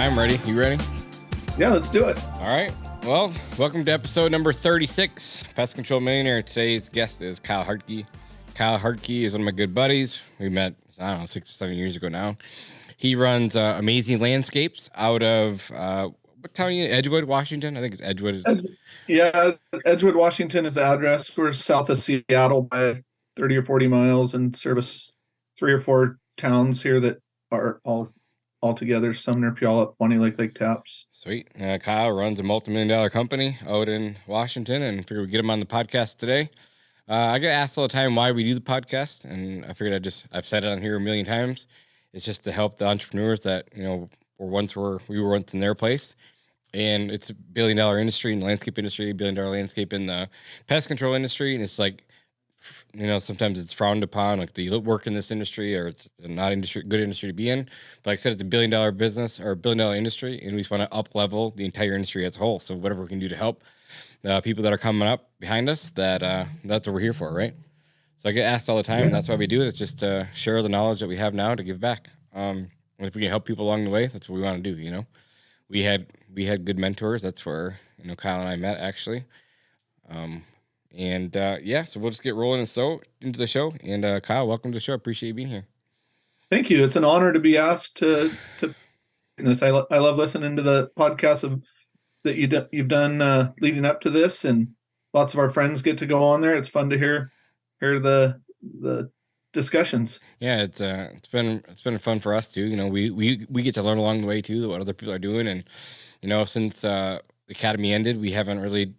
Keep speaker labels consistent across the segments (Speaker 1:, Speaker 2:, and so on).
Speaker 1: I'm ready. You ready?
Speaker 2: Yeah, let's do it.
Speaker 1: All right. Well, welcome to episode number 36, Pest Control Millionaire. Today's guest is Kyle Hardtke. Kyle Hardtke is one of my good buddies. We met, 6 or 7 years ago now. He runs Amazing Landscapes out of, what town are you in? Edgewood, Washington? I think it's Edgewood.
Speaker 2: Edgewood, Washington is the address. We're south of Seattle by 30 or 40 miles and service 3 or 4 towns here that are all together: Sumner, Puyallup, Bonnie Lake Taps.
Speaker 1: Sweet. Kyle runs a multi-million-dollar company out in Washington, and figured we'd get him on the podcast today. I get asked all the time why we do the podcast, and I figured I've said it on here a million times. It's just to help the entrepreneurs that, we were once in their place. And it's a $1 billion industry in the landscape industry, $1 billion landscape in the pest control industry. And it's like, sometimes it's frowned upon, like, do you work in this industry, or it's not good industry to be in. But like I said, it's a $1 billion business or a $1 billion industry, and we just want to up level the entire industry as a whole. So whatever we can do to help the people that are coming up behind us, that's what we're here for, right? So I get asked all the time, and that's why we do it. It's just to share the knowledge that we have now to give back. And if we can help people along the way, that's what we want to do. We had good mentors. That's where Kyle and I met, actually. So we'll just get rolling into the show. And Kyle, welcome to the show. Appreciate you being here.
Speaker 2: Thank you. It's an honor to be asked to this. I love listening to the podcasts that you've done leading up to this, and lots of our friends get to go on there. It's fun to hear the discussions.
Speaker 1: Yeah, it's been fun for us too. We get to learn along the way too, what other people are doing. And since the academy ended, we haven't really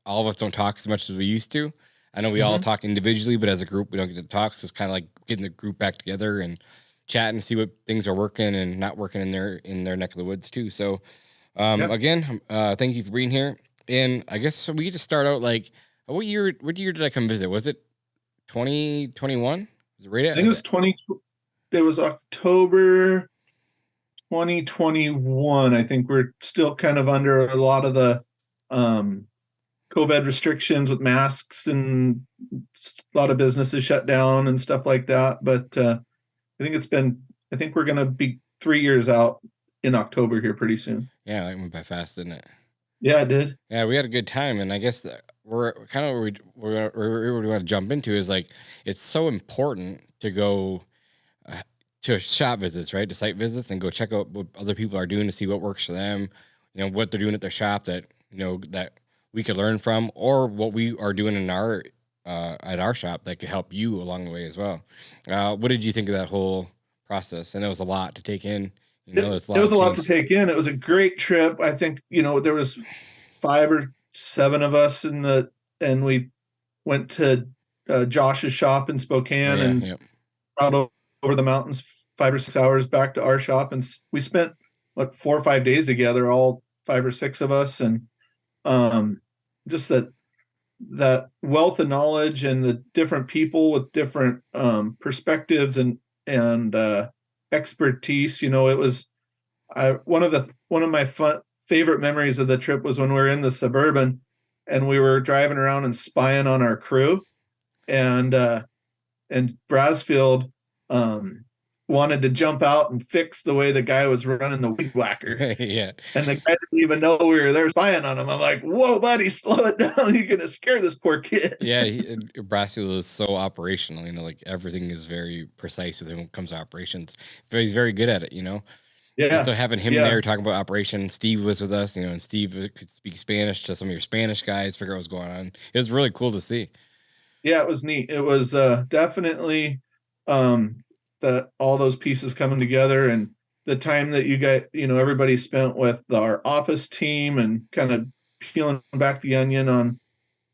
Speaker 1: all of us don't talk as much as we used to. I know we all talk individually, but as a group we don't get to talk. So it's kind of like getting the group back together and chat and see what things are working and not working in their neck of the woods too. So again, thank you for being here. And I guess we could just start out, like, what year did I come visit? Was it 2021? I think
Speaker 2: it was 20. It was October 2021. I think we're still kind of under a lot of the COVID restrictions with masks, and a lot of businesses shut down and stuff like that. But I think we're going to be 3 years out in October here pretty soon.
Speaker 1: Yeah, that went by fast, didn't it?
Speaker 2: Yeah, it did.
Speaker 1: Yeah, we had a good time, and I guess we're kind of where we want to jump into is, like, it's so important to go to shop visits, right? To site visits, and go check out what other people are doing to see what works for them. What they're doing at their shop that that we could learn from, or what we are doing in our at our shop that could help you along the way as well. What did you think of that whole process? And it was a lot to take in.
Speaker 2: It was a lot to take in. It was a great trip. I think, there was 5 or 7 of us and we went to Josh's shop in Spokane out over the mountains, 5 or 6 hours back to our shop. And we spent 4 or 5 days together, all 5 or 6 of us. And just that wealth of knowledge and the different people with different perspectives and expertise. It was one of my favorite memories of the trip was when we were in the Suburban and we were driving around and spying on our crew, and Brasfield wanted to jump out and fix the way the guy was running the weed whacker.
Speaker 1: Yeah.
Speaker 2: And the guy didn't even know we were there spying on him. I'm like, whoa, buddy, slow it down. You're going to scare this poor kid.
Speaker 1: Yeah. Brasfield is so operational, like, everything is very precise when it comes to operations. He's very good at it, Yeah. And so having him there talking about operations, Steve was with us, and Steve could speak Spanish to some of your Spanish guys, figure out what's going on. It was really cool to see.
Speaker 2: Yeah, it was neat. It was definitely all those pieces coming together, and the time that you got, everybody spent with our office team and kind of peeling back the onion on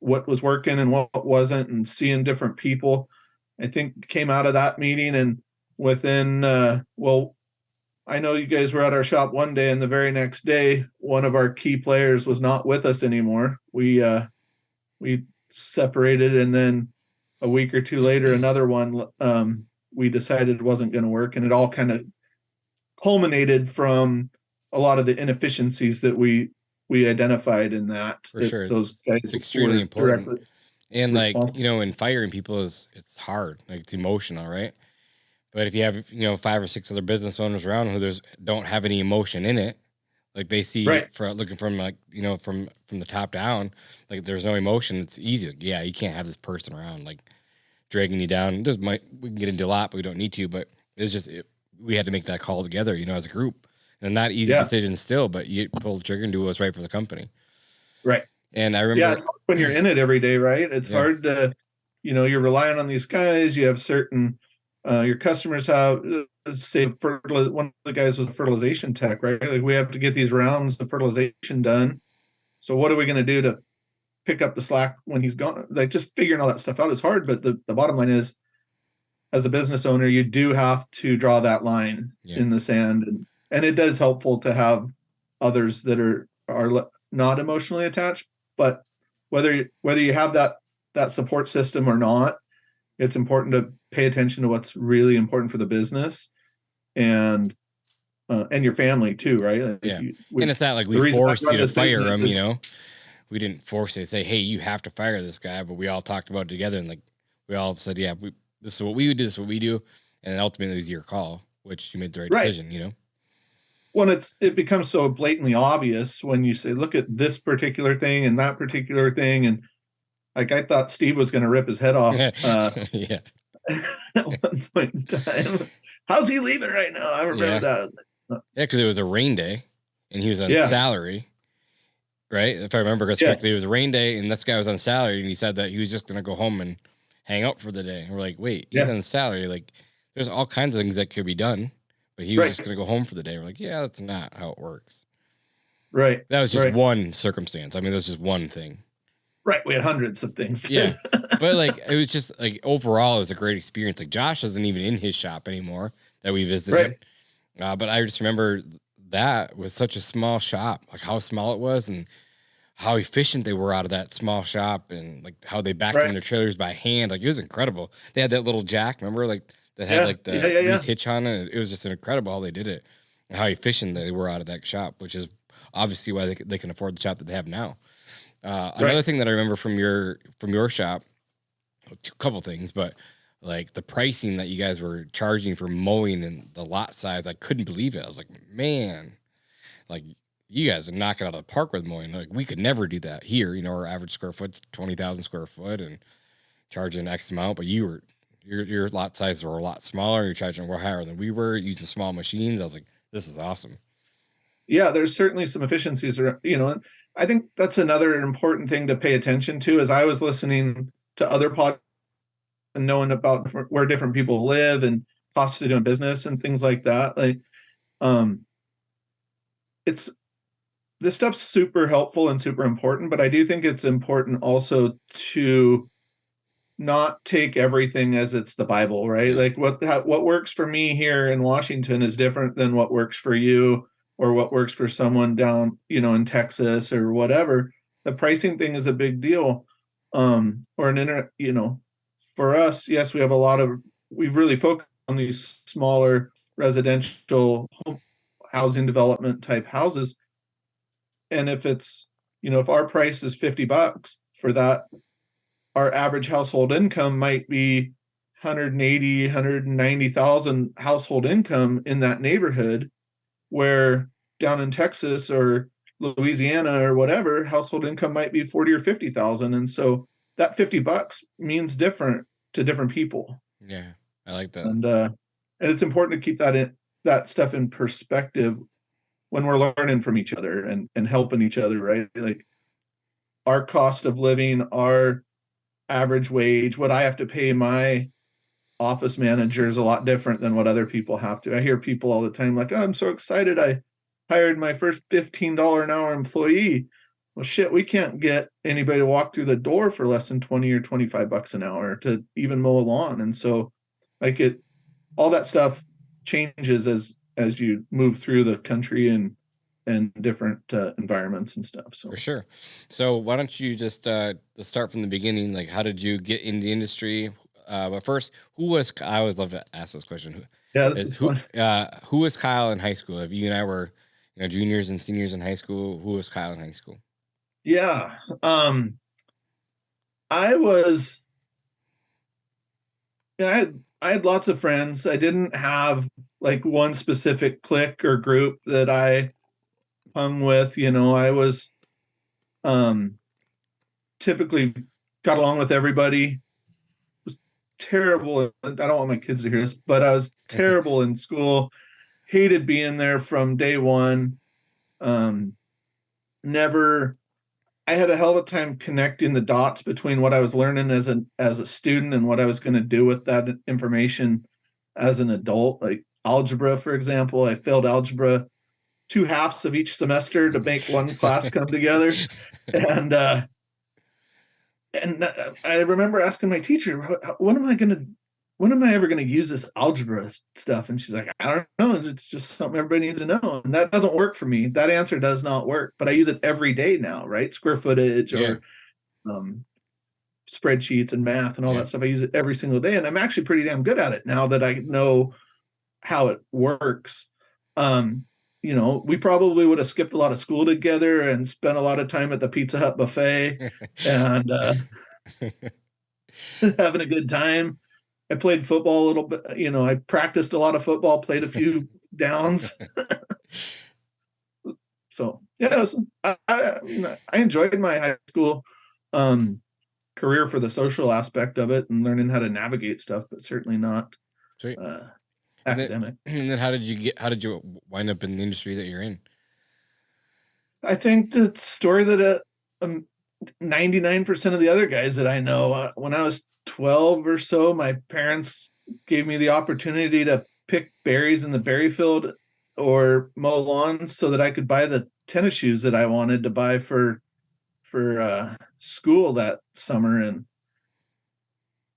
Speaker 2: what was working and what wasn't, and seeing different people. I think came out of that meeting, and within, I know you guys were at our shop one day, and the very next day, one of our key players was not with us anymore. We separated, and then a week or two later, another one we decided wasn't going to work, and it all kind of culminated from a lot of the inefficiencies that we identified in that.
Speaker 1: For sure.
Speaker 2: Those guys,
Speaker 1: it's extremely important. And like, in firing people it's hard, like, it's emotional, right? But if you have, 5 or 6 other business owners around who don't have any emotion in it, like they see
Speaker 2: Right.
Speaker 1: looking from like, from the top down, like there's no emotion. It's easy. Like, yeah, you can't have this person around like dragging you down. We can get into a lot, but we don't need to. But it's just we had to make that call together, as a group, and not easy
Speaker 2: Yeah.
Speaker 1: decision still. But you pull the trigger and do what's right for the company.
Speaker 2: Right.
Speaker 1: And I
Speaker 2: Yeah,
Speaker 1: remember
Speaker 2: it's hard when you're in it every day, right? It's
Speaker 1: Yeah.
Speaker 2: hard to, you're relying on these guys. You have certain, your customers have, say, one of the guys was a fertilization tech, right? Like we have to get these rounds of fertilization done. So what are we going to do to pick up the slack when he's gone? Like just figuring all that stuff out is hard. But the bottom line is, as a business owner, you do have to draw that line in the sand, and it does helpful to have others that are not emotionally attached. But whether you have that support system or not, it's important to pay attention to what's really important for the business and your family too, right? Like
Speaker 1: yeah, and it's not like we forced you to fire him. We didn't force you to say, "Hey, you have to fire this guy," but we all talked about it together, and like we all said, "Yeah, this is what we would do. This is what we do," and ultimately it's your call, which you made the right decision.
Speaker 2: Well, it becomes so blatantly obvious when you say, "Look at this particular thing and that particular thing," and like I thought Steve was going to rip his head off.
Speaker 1: Yeah.
Speaker 2: At one point in time, how's he leaving right now? I remember that.
Speaker 1: Yeah, because it was a rain day, and he was on salary. Right, if I remember correctly, it was a rain day, and this guy was on salary, and he said that he was just going to go home and hang out for the day. And we're like, wait, he's on salary. Like, there's all kinds of things that could be done, but he was just going to go home for the day. We're like, yeah, that's not how it works.
Speaker 2: Right.
Speaker 1: That was just one circumstance. I mean, that's just one thing.
Speaker 2: Right. We had hundreds of things.
Speaker 1: Yeah. But like, it was just like, overall, it was a great experience. Like, Josh isn't even in his shop anymore that we visited. Right. But I just remember that was such a small shop, like how small it was and how efficient they were out of that small shop, and like how they backed in their trailers by hand. Like, it was incredible. They had that little jack, remember, like that had like the least hitch on it. It was just incredible how they did it and how efficient they were out of that shop, which is obviously why they can afford the shop that they have now. Another thing that I remember from your shop, a couple things, but like the pricing that you guys were charging for mowing and the lot size, I couldn't believe it. I was like, man, like you guys are knocking out of the park with mowing. Like we could never do that here. Our average square foot's 20,000 square foot and charging X amount, but your lot sizes were a lot smaller. You're charging more higher than we were using small machines. I was like, this is awesome.
Speaker 2: Yeah, there's certainly some efficiencies around, I think that's another important thing to pay attention to. As I was listening to other podcasts and knowing about where different people live and costs of doing business and things like that. Like, this stuff's super helpful and super important, but I do think it's important also to not take everything as it's the Bible, right? Like what works for me here in Washington is different than what works for you or what works for someone down, in Texas or whatever. The pricing thing is a big deal. Or for us, yes, we've really focused on these smaller residential housing development type houses. And if it's, if our price is $50 for that, our average household income might be 180, 190,000 household income in that neighborhood, where down in Texas or Louisiana or whatever, household income might be 40 or 50,000. And so that $50 means different to different people.
Speaker 1: Yeah, I like that.
Speaker 2: And it's important to keep that stuff in perspective when we're learning from each other and helping each other, right? Like our cost of living, our average wage, what I have to pay my office manager is a lot different than what other people have to. I hear people all the time like, oh, I'm so excited I hired my first $15 an hour employee. Well, shit, we can't get anybody to walk through the door for less than 20 or $25 an hour to even mow a lawn. And so like all that stuff changes as you move through the country and different environments and stuff. So
Speaker 1: for sure. So why don't you just start from the beginning? Like, how did you get in the industry? But first, I always love to ask this question. Who was Kyle in high school? If you and I were, juniors and seniors in high school, who was Kyle in high school?
Speaker 2: Yeah. I was Yeah, I had lots of friends. I didn't have like one specific clique or group that I hung with. I was um typically got along with everybody. Was terrible. I don't want my kids to hear this, but I was terrible in school. Hated being there from day one. Um, never. I had a hell of a time connecting the dots between what I was learning as a student and what I was going to do with that information as an adult. Like algebra, for example, I failed algebra two halves of each semester to make one class come together, and I remember asking my teacher, when am I ever going to use this algebra stuff? And she's like, I don't know. It's just something everybody needs to know. And that doesn't work for me. That answer does not work, but I use it every day now, right? Square footage
Speaker 1: Yeah.
Speaker 2: or um, spreadsheets and math and all
Speaker 1: Yeah.
Speaker 2: that stuff. I use it every single day. And I'm actually pretty damn good at it now that I know how it works. We probably would have skipped a lot of school together and spent a lot of time at the Pizza Hut buffet and having a good time. I played football a little bit. I practiced a lot of football, played a few downs. So yeah, I enjoyed my high school career for the social aspect of it and learning how to navigate stuff, but certainly not
Speaker 1: Sweet.
Speaker 2: academic.
Speaker 1: And then how did you wind up in the industry that you're in?
Speaker 2: I think the story that 99% of the other guys that I know, when I was 12 or so, my parents gave me the opportunity to pick berries in the berry field or mow lawns so that I could buy the tennis shoes that I wanted to buy for school that summer. And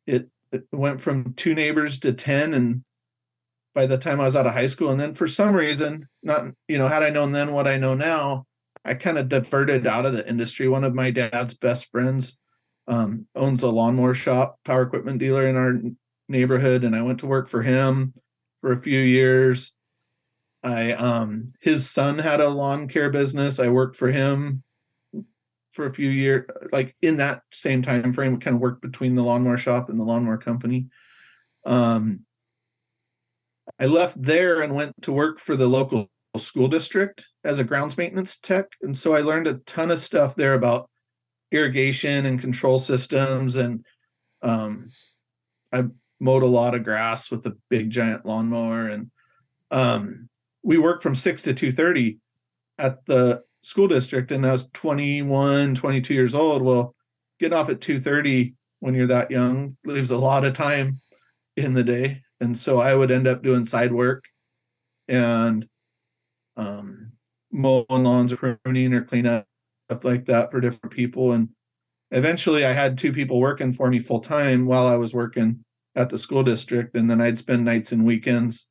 Speaker 2: it went from 2 neighbors to 10. And by the time I was out of high school, and then for some reason, not, had I known then what I know now, I kind of diverted out of the industry. One of my dad's best friends owns a lawnmower shop, power equipment dealer in our neighborhood, and I went to work for him for a few years. His son had a lawn care business. I worked for him for a few years, like in that same time frame. We kind of worked between the lawnmower shop and the lawnmower company. I left there and went to work for the local school district as a grounds maintenance tech. And so I learned a ton of stuff there about irrigation and control systems. And I mowed a lot of grass with a big giant lawnmower. And we worked from 6 to 2:30 at the school district. And I was 21, 22 years old. Well, getting off at 2:30 when you're that young leaves a lot of time in the day. And so I would end up doing side work and mowing lawns or pruning or cleanup, stuff like that for different people. And eventually I had two people working for me full time while I was working at the school district. And then I'd spend nights and weekends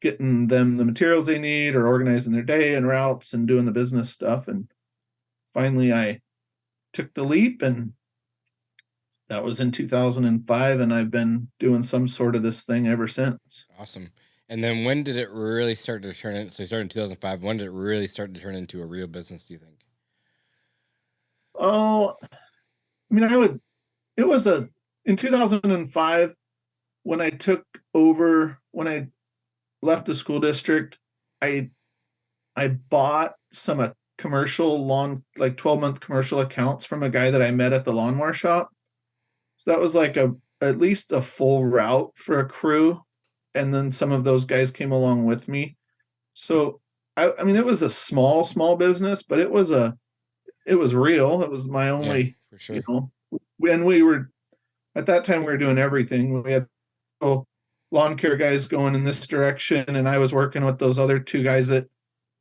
Speaker 2: getting them the materials they need or organizing their day and routes and doing the business stuff. And finally I took the leap, and that was in 2005. And I've been doing some sort of this thing ever since.
Speaker 1: Awesome. And then when did it really start to turn in? So you started in 2005. When did it really start to turn into a real business, do you think?
Speaker 2: Oh, I mean, it was in 2005 when I took over, when I left the school district, I bought some commercial lawn, like 12-month commercial accounts from a guy that I met at the lawnmower shop. So that was like at least a full route for a crew. And then some of those guys came along with me. So I mean, it was a small business, but it was real. It was my
Speaker 1: Yeah,
Speaker 2: only,
Speaker 1: for sure.
Speaker 2: when we were at that time, we were doing everything. We had lawn care guys going in this direction, and I was working with those other two guys that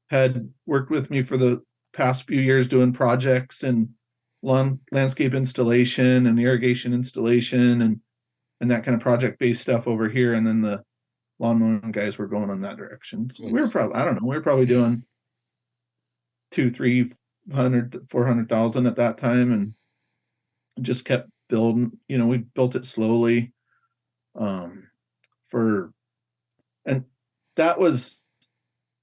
Speaker 2: had worked with me for the past few years doing projects and landscape installation and irrigation installation and that kind of project-based stuff over here. And then the lawn mowing guys were going in that direction. So
Speaker 1: Cool.
Speaker 2: we were probably, I don't know, we were probably doing 200, 300, 400,000 at that time, and just kept building. We built it slowly. For and that was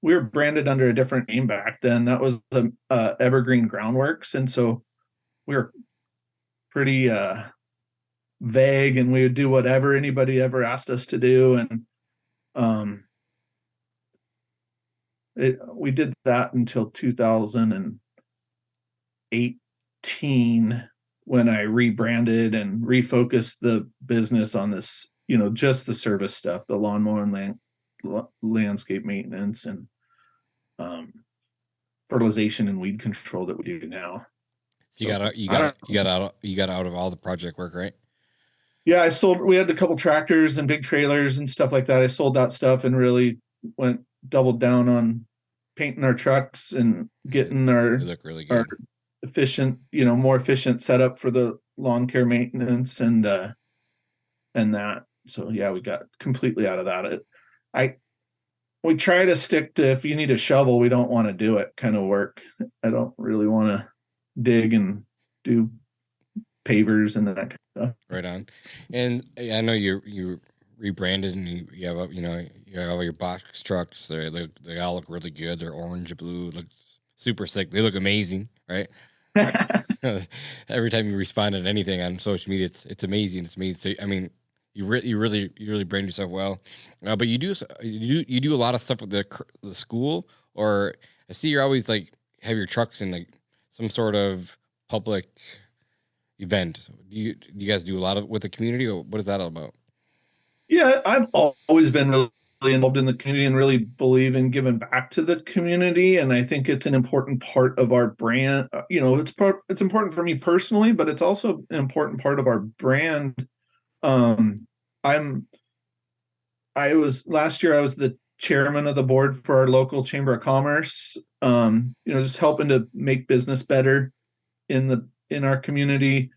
Speaker 2: We were branded under a different name back then. That was Evergreen Groundworks, and so we were pretty vague, and we would do whatever anybody ever asked us to do. And um, we did that until 2018, when I rebranded and refocused the business on this, just the service stuff, the lawnmower and landscape maintenance, and um, fertilization and weed control that we do now.
Speaker 1: So you got out of all the project work, right?
Speaker 2: Yeah, we had a couple tractors and big trailers and stuff like that. I sold that stuff and really doubled down on painting our trucks and getting
Speaker 1: They look really good.
Speaker 2: our efficient, more efficient setup for the lawn care maintenance and that. So yeah, we got completely out of that. We try to stick to, if you need a shovel, we don't want to do it kind of work. I don't really want to dig and do pavers and that kind of stuff.
Speaker 1: Right on. And I know you rebranded, and you have you have all your box trucks. They all look really good. They're orange, blue, look super sick. They look amazing, right? Every time you respond to anything on social media, it's amazing. It's amazing. So I mean, you really brand yourself well. But you do a lot of stuff with the school, or I see you're always like have your trucks in like some sort of public event. Do you guys do a lot of with the community, or what is that all about?
Speaker 2: Yeah, I've always been really involved in the community and really believe in giving back to the community. And I think it's an important part of our brand. It's important for me personally, but it's also an important part of our brand. Last year I was the chairman of the board for our local chamber of commerce. Just helping to make business better in our community.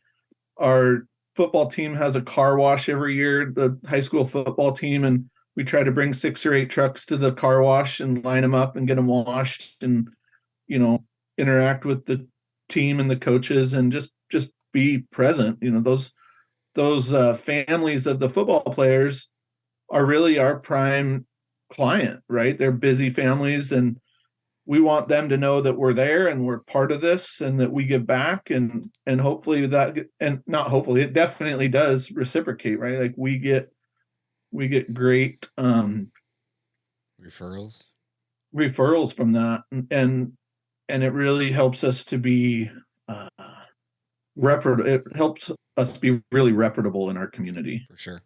Speaker 2: Our football team has a car wash every year, the high school football team, and we try to bring 6 or 8 trucks to the car wash and line them up and get them washed, and interact with the team and the coaches and just be present. Those families of the football players are really our prime client, right? They're busy families, and we want them to know that we're there and we're part of this and that we give back, and hopefully not hopefully, it definitely does reciprocate, right? Like we get great
Speaker 1: Referrals
Speaker 2: from that, and it really helps us to be reputable. It helps us be really reputable in our community.
Speaker 1: for sure.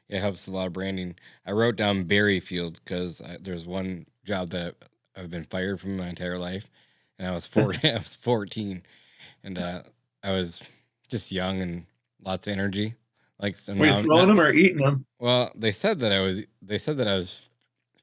Speaker 1: It helps a lot of branding. I wrote down Berryfield because there's one job that I've been fired from my entire life, and I was 14. I was 14, and I was just young and lots of energy. Like, so
Speaker 2: Were you throwing them or eating them?
Speaker 1: Well, they said that I was. They said that I was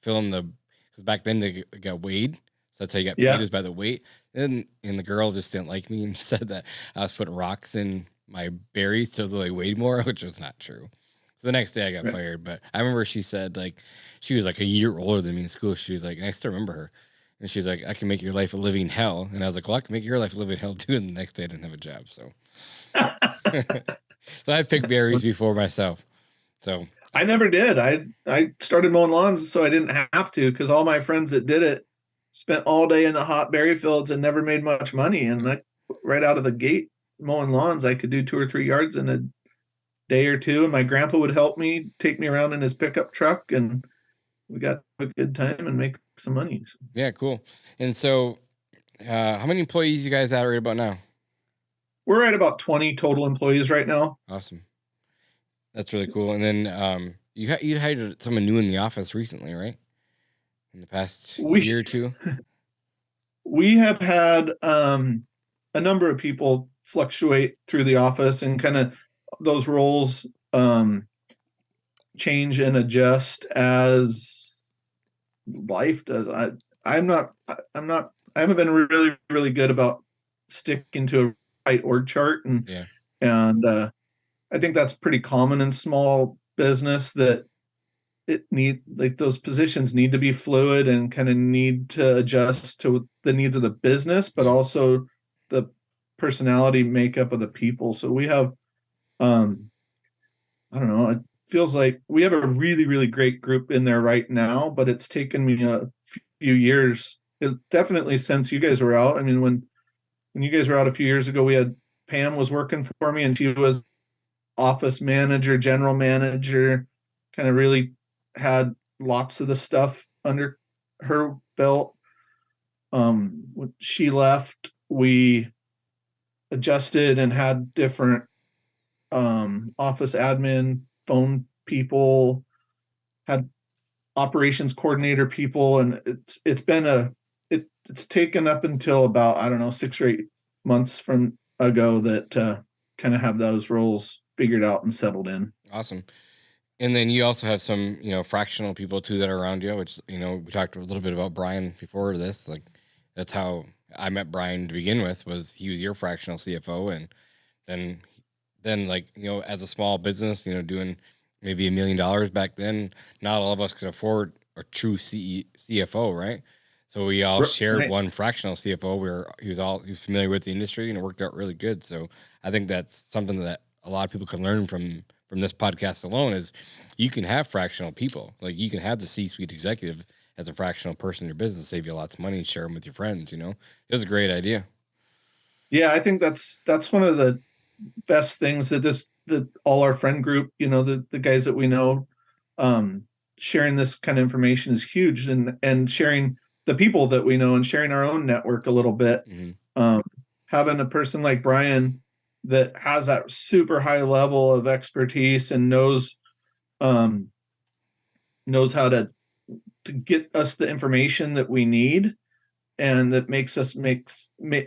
Speaker 1: filling because back then they got weighed, so that's how you got paid, is by the weight. And the girl just didn't like me and said that I was putting rocks in my berries so they weighed more, which was not true. So the next day I got fired. But I remember she said, like, she was like a year older than me in school. She was like, and I still remember her. And she was like, I can make your life a living hell. And I was like, well, I can make your life a living hell too. And the next day I didn't have a job. So so I picked berries before myself. So
Speaker 2: I never did. I started mowing lawns so I didn't have to, because all my friends that did it spent all day in the hot berry fields and never made much money. And right out of the gate mowing lawns, I could do 2 or 3 yards in a day or two, and my grandpa would help me, take me around in his pickup truck, and we got a good time and make some money.
Speaker 1: Yeah, cool. And so how many employees you guys have right about now?
Speaker 2: We're at about 20 total employees right now.
Speaker 1: Awesome. That's really cool. And then you hired someone new in the office recently, right? In the past year or two?
Speaker 2: We have had a number of people fluctuate through the office, and kind of those roles change and adjust as life does. I haven't been really, really good about sticking to a right org chart, and I think that's pretty common in small business, that those positions need to be fluid and kind of need to adjust to the needs of the business, but also the personality makeup of the people. So we have, I don't know, it feels like we have a really, really great group in there right now, but it's taken me a few years. Definitely since you guys were out. I mean, when you guys were out a few years ago, Pam was working for me, and she was office manager, general manager, kind of really had lots of the stuff under her belt. When she left, we adjusted and had different office admin, phone people, had operations coordinator people, and it's taken up until about, I don't know, 6 or 8 months from ago that kind of have those roles figured out and settled in.
Speaker 1: Awesome. And then you also have some, fractional people too that are around you, which, we talked a little bit about Brian before this. Like, that's how I met Brian to begin with, was he was your fractional CFO. And then like, as a small business, doing maybe $1 million back then, not all of us could afford a true CFO, right? So we all shared one fractional CFO where he was familiar with the industry, and it worked out really good. So I think that's something that a lot of people can learn from this podcast alone, is you can have fractional people. Like, you can have the C-suite executive as a fractional person in your business, save you lots of money and share them with your friends. It was a great idea.
Speaker 2: Yeah, I think that's one of the best things that all our friend group, the guys that we know, sharing this kind of information is huge, and sharing the people that we know and sharing our own network a little bit. Mm-hmm. Having a person like Brian that has that super high level of expertise and knows how to get us the information that we need, and that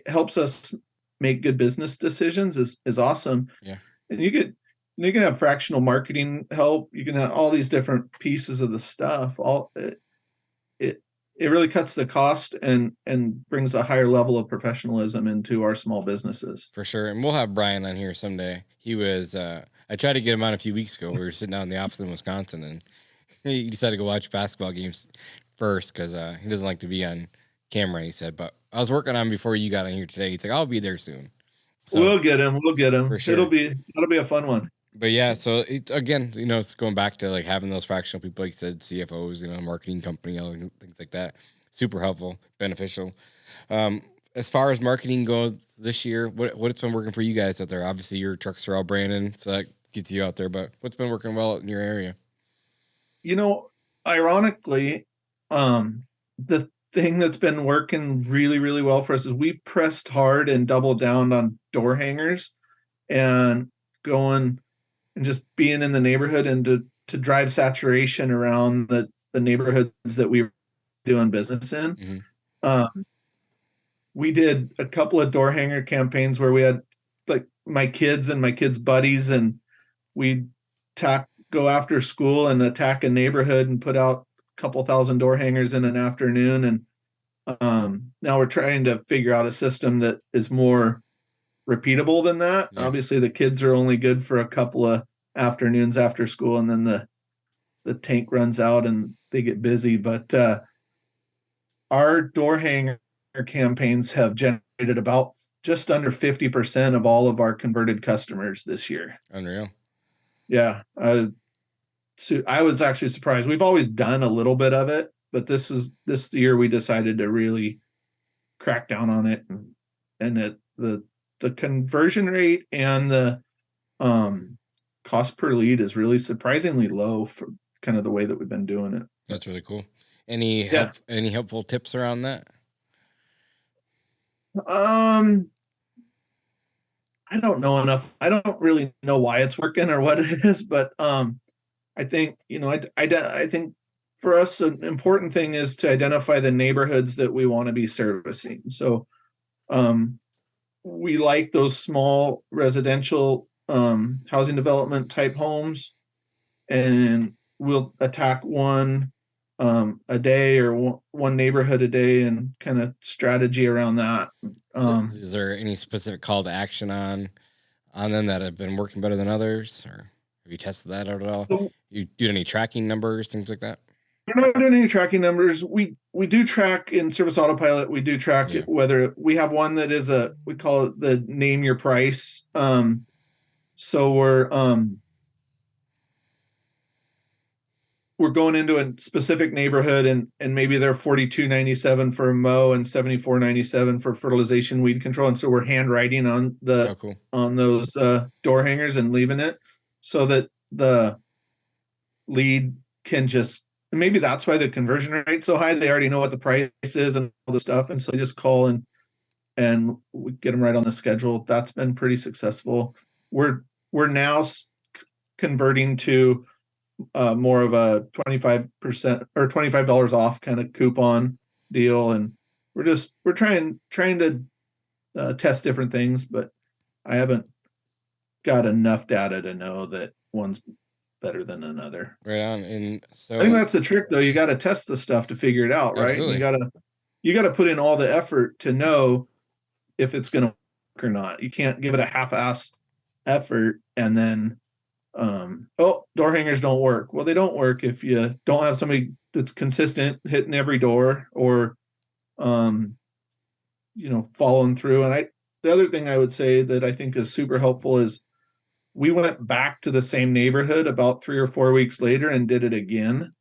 Speaker 2: helps us make good business decisions is awesome.
Speaker 1: Yeah.
Speaker 2: And you can have fractional marketing help. You can have all these different pieces of the stuff. It really cuts the cost and brings a higher level of professionalism into our small businesses.
Speaker 1: For sure. And we'll have Brian on here someday. He was, I tried to get him on a few weeks ago. We were sitting out in the office in Wisconsin, and he decided to go watch basketball games first because he doesn't like to be on camera, he said. But I was working on him before you got on here today. He's like, I'll be there soon.
Speaker 2: So, we'll get him.
Speaker 1: For sure.
Speaker 2: That'll be a fun one.
Speaker 1: But yeah, so again, it's going back to like having those fractional people, like you said, CFOs, marketing company, things like that. Super helpful, beneficial. As far as marketing goes this year, what's been working for you guys out there? Obviously, your trucks are all branded, so that gets you out there. But what's been working well in your area?
Speaker 2: Ironically, the thing that's been working really, really well for us is we pressed hard and doubled down on door hangers, and going and just being in the neighborhood, and to drive saturation around the neighborhoods that we were doing business in. Mm-hmm. We did a couple of door hanger campaigns where we had like my kids and my kids' buddies, and we'd go after school and attack a neighborhood and put out a couple thousand door hangers in an afternoon. And now we're trying to figure out a system that is more repeatable than that. Yeah. Obviously, the kids are only good for a couple of afternoons after school, and then the tank runs out and they get busy. But our door hanger campaigns have generated about just under 50% of all of our converted customers this year.
Speaker 1: Unreal.
Speaker 2: Yeah. So I was actually surprised. We've always done a little bit of it, but this year we decided to really crack down on it, and the conversion rate and the cost per lead is really surprisingly low for kind of the way that we've been doing it.
Speaker 1: That's really cool. Any helpful tips around that?
Speaker 2: I don't know enough. I don't really know why it's working or what it is, but I think, I think for us, an important thing is to identify the neighborhoods that we want to be servicing. So we like those small residential housing development type homes, and we'll attack one a day or one neighborhood a day, and kind of strategy around that.
Speaker 1: Is there any specific call to action on them that have been working better than others, or have you tested that out at all? You do any tracking numbers, things like that?
Speaker 2: We're not doing any tracking numbers. We do track in Service Autopilot. We do track it, whether we have one that is we call it the name your price. So we're going into a specific neighborhood, and maybe they're $42.97 for a mow and $74.97 for fertilization, weed control, and so we're handwriting on on those door hangers and leaving it. so that the lead can just, maybe that's why the conversion rate's so high. They already know what the price is and all the stuff. And so they just call and we get them right on the schedule. That's been pretty successful. We're now converting to more of a 25% or $25 off kind of coupon deal. And we're trying to test different things, but I haven't got enough data to know that one's better than another.
Speaker 1: Right on. And so
Speaker 2: I think that's the trick, though. You got to test the stuff to figure it out, right?
Speaker 1: Absolutely.
Speaker 2: You got to put in all the effort to know if it's going to work or not. You can't give it a half-assed effort and then, door hangers don't work. Well, they don't work if you don't have somebody that's consistent hitting every door or, following through. And the other thing I would say that I think is super helpful is we went back to the same neighborhood about 3 or 4 weeks later and did it again.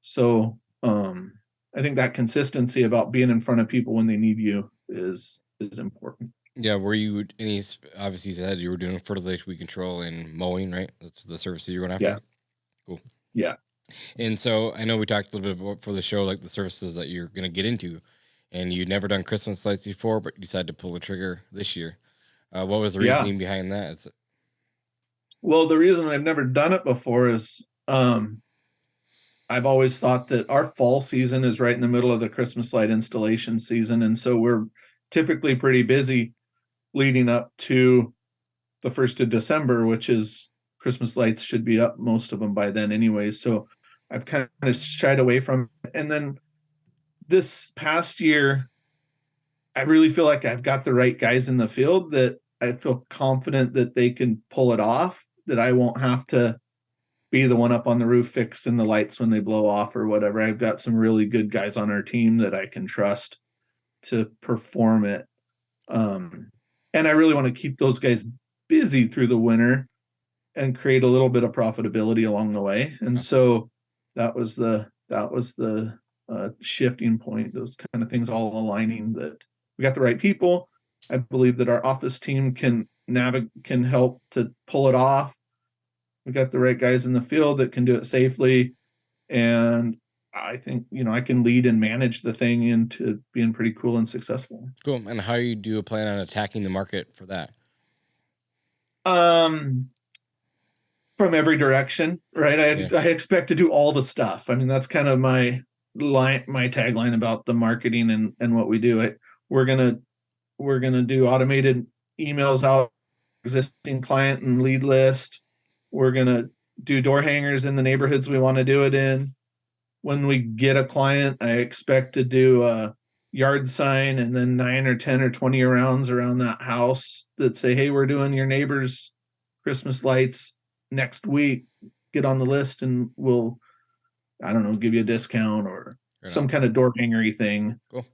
Speaker 2: So I think that consistency about being in front of people when they need you is important.
Speaker 1: Yeah, were you obviously you said you were doing fertilization, weed control, and mowing, right? That's the services you're going after?
Speaker 2: Yeah.
Speaker 1: Cool.
Speaker 2: Yeah.
Speaker 1: And so I know we talked a little bit about for the show, like the services that you're going to get into, and you'd never done Christmas lights before, but you decided to pull the trigger this year. What was the reasoning behind that?
Speaker 2: Well, the reason I've never done it before is I've always thought that our fall season is right in the middle of the Christmas light installation season. And so we're typically pretty busy leading up to the 1st of December, which is Christmas lights should be up, most of them by then anyway. So I've kind of shied away from it. And then this past year, I really feel like I've got the right guys in the field that I feel confident that they can pull it off, that I won't have to be the one up on the roof fixing the lights when they blow off or whatever. I've got some really good guys on our team that I can trust to perform it. And I really want to keep those guys busy through the winter and create a little bit of profitability along the way. And so that was the shifting point, those kind of things all aligning, that we got the right people. I believe that our office team can help to pull it off. We got the right guys in the field that can do it safely. And I think, I can lead and manage the thing into being pretty cool and successful.
Speaker 1: Cool. And how you do plan on attacking the market for that?
Speaker 2: From every direction, right? I expect to do all the stuff. I mean, that's kind of my tagline about the marketing and what we do. We're gonna do automated emails out existing client and lead list. We're gonna do door hangers in the neighborhoods we want to do it in. When we get a client, I expect to do a yard sign and then 9 or 10 or 20 rounds around that house that say, hey, we're doing your neighbor's Christmas lights next week. Get on the list and we'll, I don't know, give you a discount or some kind of door hangery thing.
Speaker 1: Cool.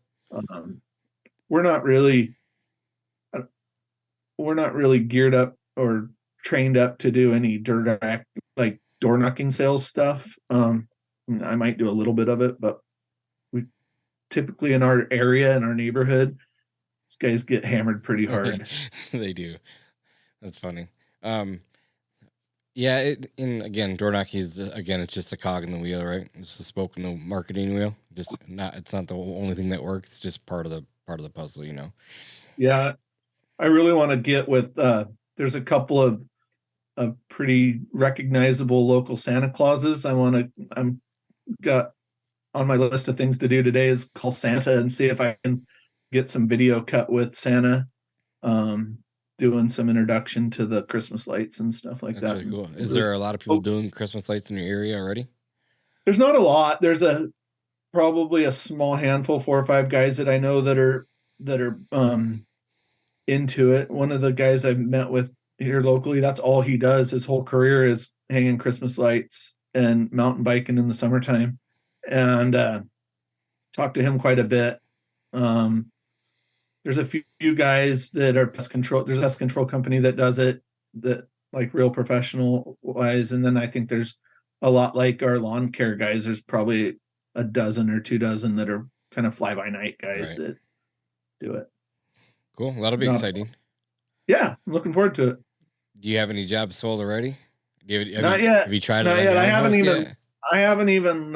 Speaker 2: We're not really geared up or trained up to do any direct, like door knocking sales stuff. I might do a little bit of it, but we typically in our area, in our neighborhood, these guys get hammered pretty hard.
Speaker 1: They do. That's funny. Yeah. Again, door knocking is it's just a cog in the wheel, right? It's a spoke in the marketing wheel. It's not the only thing that works. It's just part of the puzzle,
Speaker 2: Yeah. I really want to get with, there's a couple of pretty recognizable local Santa Clauses. I'm got on my list of things to do today is call Santa and see if I can get some video cut with Santa, doing some introduction to the Christmas lights and stuff like that.
Speaker 1: Really cool. Is there a lot of people doing Christmas lights in your area already?
Speaker 2: There's not a lot. There's probably a small handful, 4 or 5 guys that I know that are into it. One of the guys I've met with here locally, that's all he does. His whole career is hanging Christmas lights and mountain biking in the summertime, and talked to him quite a bit. There's a few guys that are pest control. There's a pest control company that does it, that like real professional wise. And then I think there's a lot like our lawn care guys. There's probably a dozen or 2 dozen that are kind of fly by night guys that do it.
Speaker 1: Cool. That'll be exciting.
Speaker 2: Yeah. I'm looking forward to it.
Speaker 1: Do you have any jobs sold already?
Speaker 2: Not yet.
Speaker 1: Have you tried it
Speaker 2: Not
Speaker 1: on
Speaker 2: yet.
Speaker 1: your own host yet?
Speaker 2: I haven't even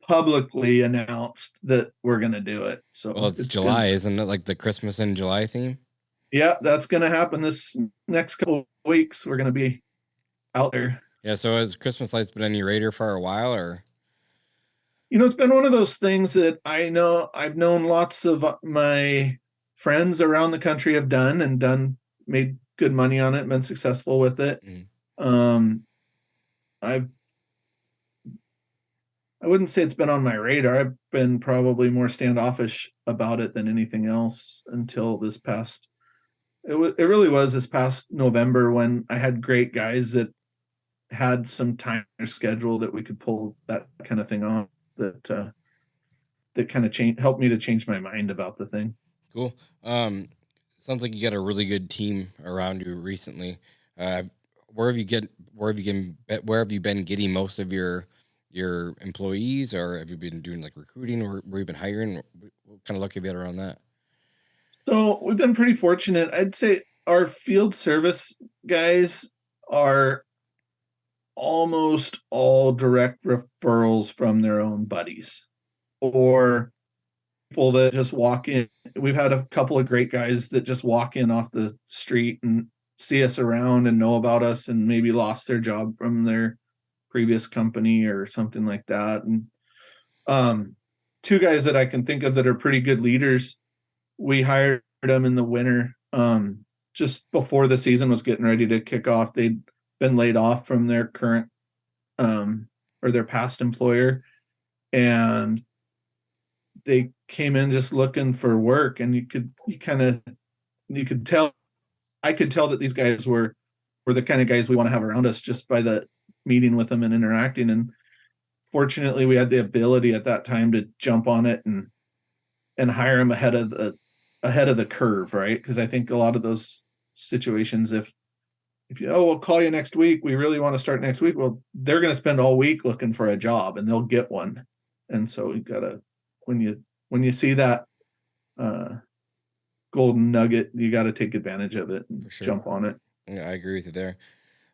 Speaker 2: publicly announced that we're gonna do it. So
Speaker 1: Well, it's
Speaker 2: good.
Speaker 1: July, isn't it? Like the Christmas in July theme.
Speaker 2: Yeah, that's gonna happen this next couple of weeks. We're gonna be out there.
Speaker 1: Yeah. So has Christmas lights been on your radar for a while, or?
Speaker 2: It's been one of those things that I know I've known lots of my friends around the country have made good money on it, been successful with it. Um, I wouldn't say it's been on my radar. I've been probably more standoffish about it than anything else until this past. It really was this past November when I had great guys that had some time in their schedule that we could pull that kind of thing off. That kind of helped me to change my mind about the thing.
Speaker 1: Cool. Sounds like you got a really good team around you recently. Where have you been getting most of your employees, or have you been doing like recruiting, or where you been hiring? What kind of luck have you had around that?
Speaker 2: So we've been pretty fortunate. I'd say our field service guys are almost all direct referrals from their own buddies or people that just walk in. We've had a couple of great guys that just walk in off the street and see us around and know about us and maybe lost their job from their previous company or something like that. And two guys that I can think of that are pretty good leaders, we hired them in the winter, just before the season was getting ready to kick off. They'd been laid off from their current or their past employer, and they came in just looking for work, and you could tell, I could tell that these guys were the kind of guys we want to have around us just by the meeting with them and interacting. And fortunately we had the ability at that time to jump on it and hire them ahead of the curve, right? Because I think a lot of those situations, if we'll call you next week, we really want to start next week, well, they're going to spend all week looking for a job and they'll get one. And so you gotta, when you see that golden nugget, you got to take advantage of it and jump on it.
Speaker 1: Yeah, I agree with you there.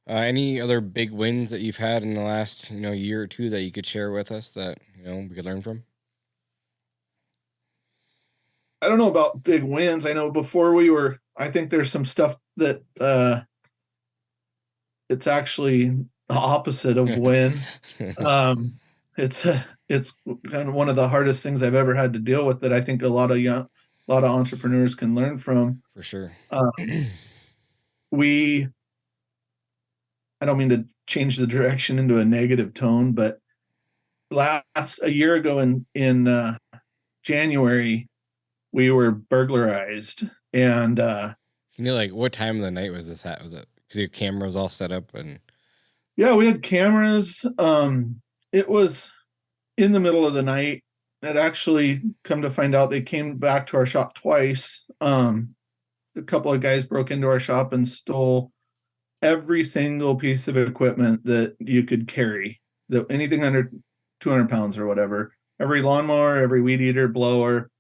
Speaker 1: Any other big wins that you've had in the last year or two that you could share with us that we could learn from?
Speaker 2: I don't know about big wins. I know I think there's some stuff that it's actually the opposite of win. It's kind of one of the hardest things I've ever had to deal with that I think a lot of entrepreneurs can learn from.
Speaker 1: For sure.
Speaker 2: I don't mean to change the direction into a negative tone, but a year ago in January, we were burglarized. And
Speaker 1: like what time of the night was this at? Was it because your camera was all set up? And
Speaker 2: yeah, we had cameras. It was in the middle of the night. It actually, come to find out, they came back to our shop twice. A couple of guys broke into our shop and stole every single piece of equipment that you could carry, that anything under 200 pounds or whatever, every lawnmower, every weed eater, blower,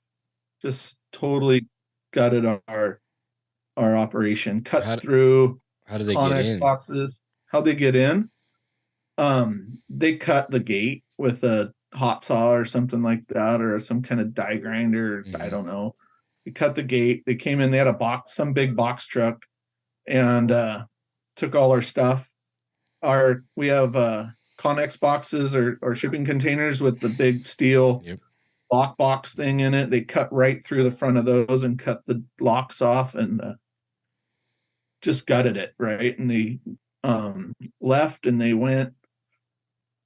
Speaker 2: just totally gutted our operation, through.
Speaker 1: How did they get in?
Speaker 2: Boxes. How'd they get in? They cut the gate with a hot saw or something like that, or some kind of die grinder. I don't know. They cut the gate. They came in. They had some big box truck, and took all our stuff. We have Connex boxes or shipping containers with the big steel lock box thing in it. They cut right through the front of those and cut the locks off and just gutted it, right? And they left, and they went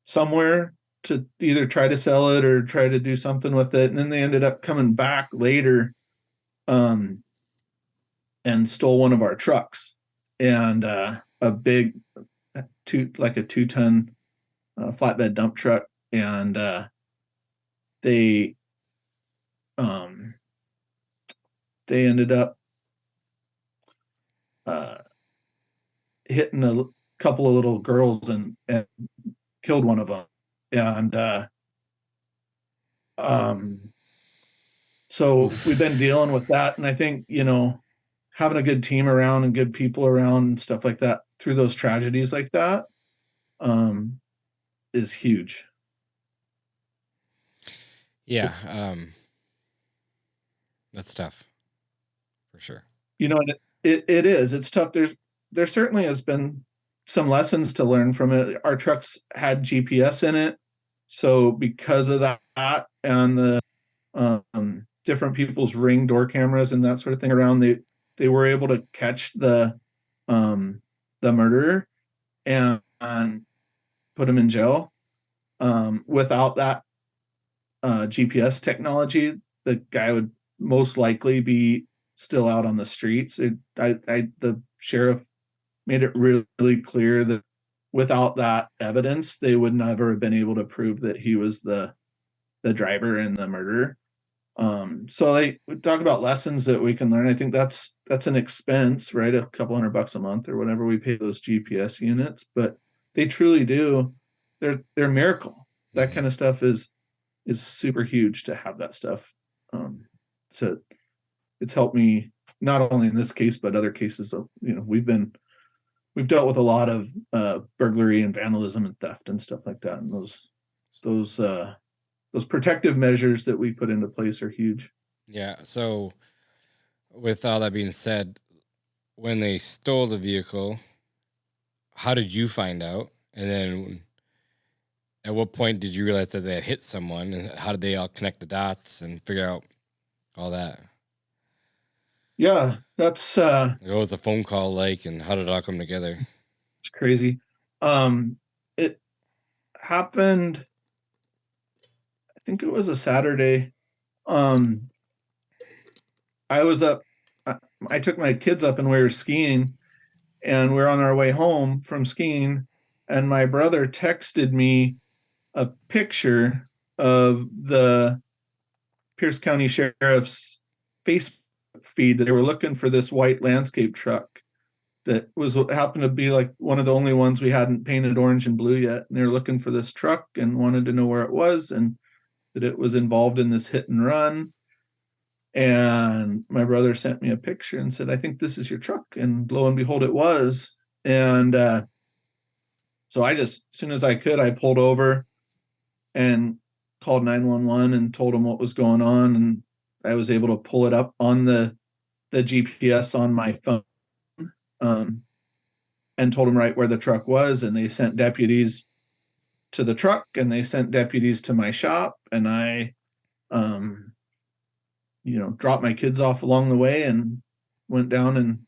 Speaker 2: somewhere to either try to sell it or try to do something with it. And then they ended up coming back later and stole one of our trucks, and a big 2-ton flatbed dump truck. And they ended up hitting a couple of little girls and killed one of them. And so we've been dealing with that. And I think, having a good team around and good people around and stuff like that through those tragedies like that is huge.
Speaker 1: Yeah. That's tough for sure.
Speaker 2: You know, and it is. It's tough. There certainly has been some lessons to learn from it. Our trucks had GPS in it, so because of that and the different people's Ring door cameras and that sort of thing around, they were able to catch the murderer and put him in jail. Without that GPS technology, the guy would most likely be still out on the streets. The sheriff made it really clear that without that evidence, they would never have been able to prove that he was the driver and the murderer. So we talk about lessons that we can learn. I think that's an expense, right? A couple $100 a month or whatever we pay those GPS units, but they truly do. They're a miracle. That kind of stuff is super huge to have that stuff. So it's helped me not only in this case, but other cases of, we've dealt with a lot of burglary and vandalism and theft and stuff like that. And those protective measures that we put into place are huge.
Speaker 1: Yeah. So with all that being said, when they stole the vehicle, how did you find out? And then at what point did you realize that they had hit someone, and how did they all connect the dots and figure out all that?
Speaker 2: Yeah, that's
Speaker 1: what was the phone call like, and how did it all come together?
Speaker 2: It's crazy. It happened, I think it was a Saturday. I was up, I took my kids up and we were skiing, and we're on our way home from skiing, and my brother texted me a picture of the Pierce County Sheriff's Facebook feed that they were looking for this white landscape truck that happened to be like one of the only ones we hadn't painted orange and blue yet. And they were looking for this truck and wanted to know where it was and that it was involved in this hit and run. And my brother sent me a picture and said, I think this is your truck. And lo and behold, it was. And so as soon as I could, I pulled over and called 911 and told them what was going on. And I was able to pull it up on the GPS on my phone, and told them right where the truck was. And they sent deputies to the truck, and they sent deputies to my shop. And I, dropped my kids off along the way and went down and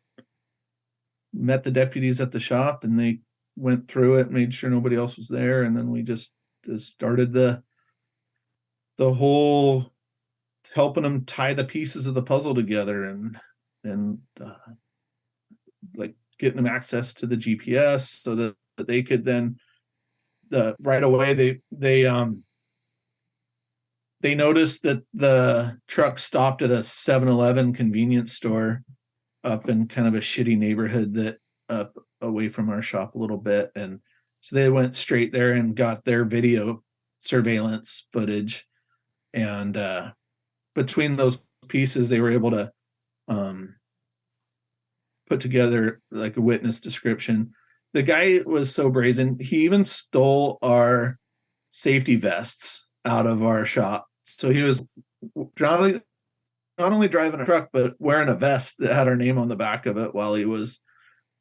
Speaker 2: met the deputies at the shop, and they went through it, made sure nobody else was there. And then we just started the whole helping them tie the pieces of the puzzle together and like getting them access to the GPS so that they could then right away they noticed that the truck stopped at a 7-Eleven convenience store up in kind of a shitty neighborhood that up away from our shop a little bit. And so they went straight there and got their video surveillance footage. And between those pieces, they were able to put together like a witness description. The guy was so brazen. He even stole our safety vests out of our shop. So he was not only driving a truck, but wearing a vest that had our name on the back of it while he was